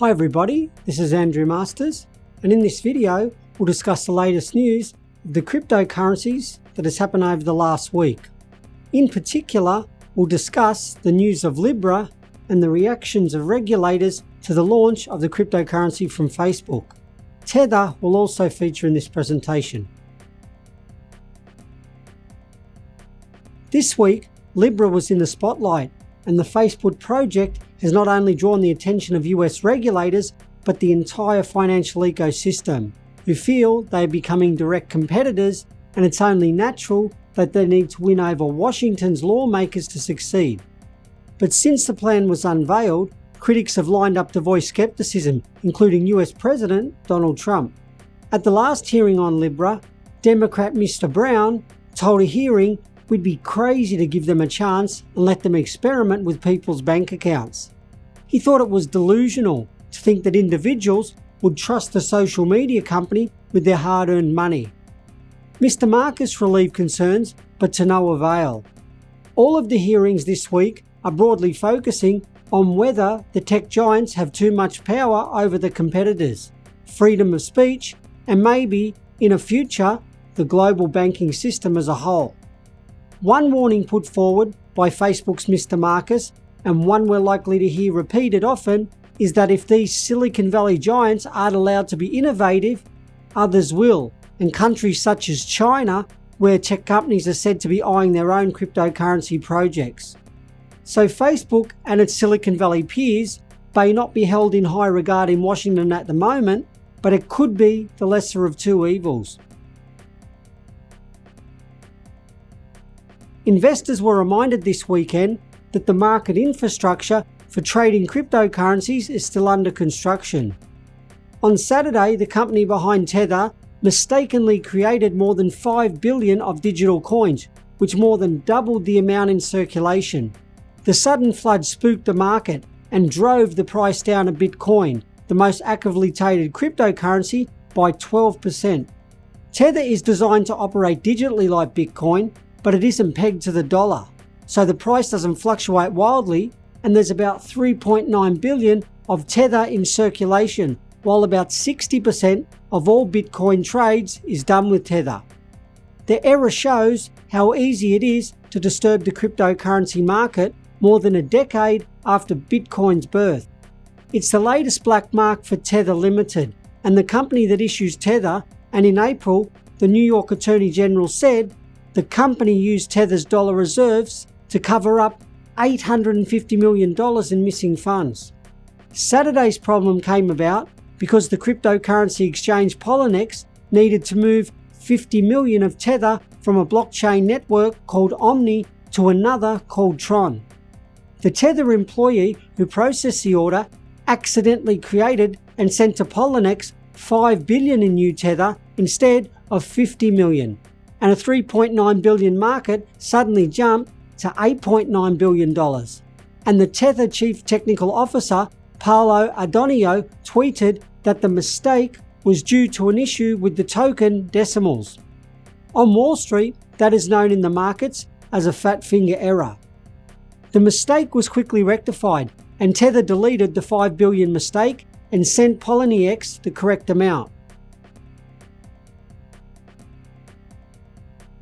Hi everybody, this is Andrew Masters, and in this video we'll discuss the latest news of the cryptocurrencies that has happened over the last week. In particular, we'll discuss the news of Libra and the reactions of regulators to the launch of the cryptocurrency from Facebook. Tether will also feature in this presentation. This week, Libra was in the spotlight, and the Facebook project has not only drawn the attention of US regulators, but the entire financial ecosystem, who feel they are becoming direct competitors, and it's only natural that they need to win over Washington's lawmakers to succeed. But since the plan was unveiled, critics have lined up to voice skepticism, including US President Donald Trump. At the last hearing on Libra, Democrat Mr. Brown told a hearing we'd be crazy to give them a chance and let them experiment with people's bank accounts. He thought it was delusional to think that individuals would trust a social media company with their hard-earned money. Mr. Marcus relieved concerns, but to no avail. All of the hearings this week are broadly focusing on whether the tech giants have too much power over the competitors, freedom of speech, and maybe, in a future, the global banking system as a whole. One warning put forward by Facebook's Mr. Marcus, and one we're likely to hear repeated often, is that if these Silicon Valley giants aren't allowed to be innovative, others will, and countries such as China, where tech companies are said to be eyeing their own cryptocurrency projects. So Facebook and its Silicon Valley peers may not be held in high regard in Washington at the moment, but it could be the lesser of two evils. Investors were reminded this weekend that the market infrastructure for trading cryptocurrencies is still under construction. On Saturday, the company behind Tether mistakenly created more than 5 billion of digital coins, which more than doubled the amount in circulation. The sudden flood spooked the market and drove the price down of Bitcoin, the most actively traded cryptocurrency, by 12%. Tether is designed to operate digitally like Bitcoin, but it isn't pegged to the dollar, so the price doesn't fluctuate wildly, and there's about 3.9 billion of Tether in circulation, while about 60% of all Bitcoin trades is done with Tether. The error shows how easy it is to disturb the cryptocurrency market more than a decade after Bitcoin's birth. It's the latest black mark for Tether Limited, and the company that issues Tether, and in April, the New York Attorney General said the company used Tether's dollar reserves to cover up $850 million in missing funds. Saturday's problem came about because the cryptocurrency exchange Poloniex needed to move 50 million of Tether from a blockchain network called Omni to another called Tron. The Tether employee who processed the order accidentally created and sent to Poloniex 5 billion in new Tether instead of 50 million, and a 3.9 billion market suddenly jumped to $8.9 billion. And the Tether Chief Technical Officer, Paolo Adonio, tweeted that the mistake was due to an issue with the token decimals. On Wall Street, that is known in the markets as a fat finger error. The mistake was quickly rectified, and Tether deleted the 5 billion mistake and sent Poloniex the correct amount.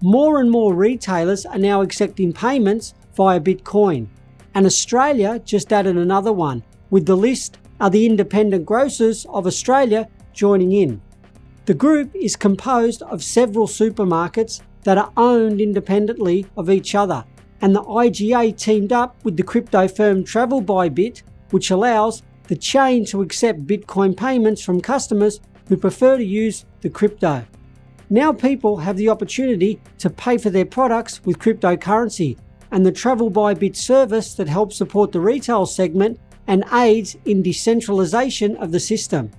More and more retailers are now accepting payments via Bitcoin, and Australia just added another one. With the list are the independent grocers of Australia joining in. The group is composed of several supermarkets that are owned independently of each other, and the IGA teamed up with the crypto firm TravelBybit, which allows the chain to accept Bitcoin payments from customers who prefer to use the crypto. Now people have the opportunity to pay for their products with cryptocurrency, and the TravelBybit service that helps support the retail segment and aids in decentralization of the system.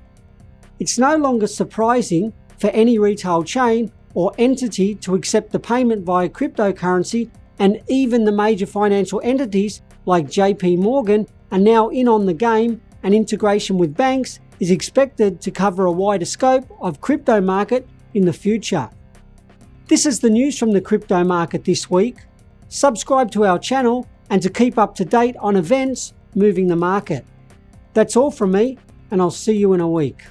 It's no longer surprising for any retail chain or entity to accept the payment via cryptocurrency, and even the major financial entities like JP Morgan are now in on the game, and integration with banks is expected to cover a wider scope of crypto market in the future. This is the news from the crypto market this week. Subscribe to our channel and to keep up to date on events moving the market. That's all from me. and I'll see you in a week.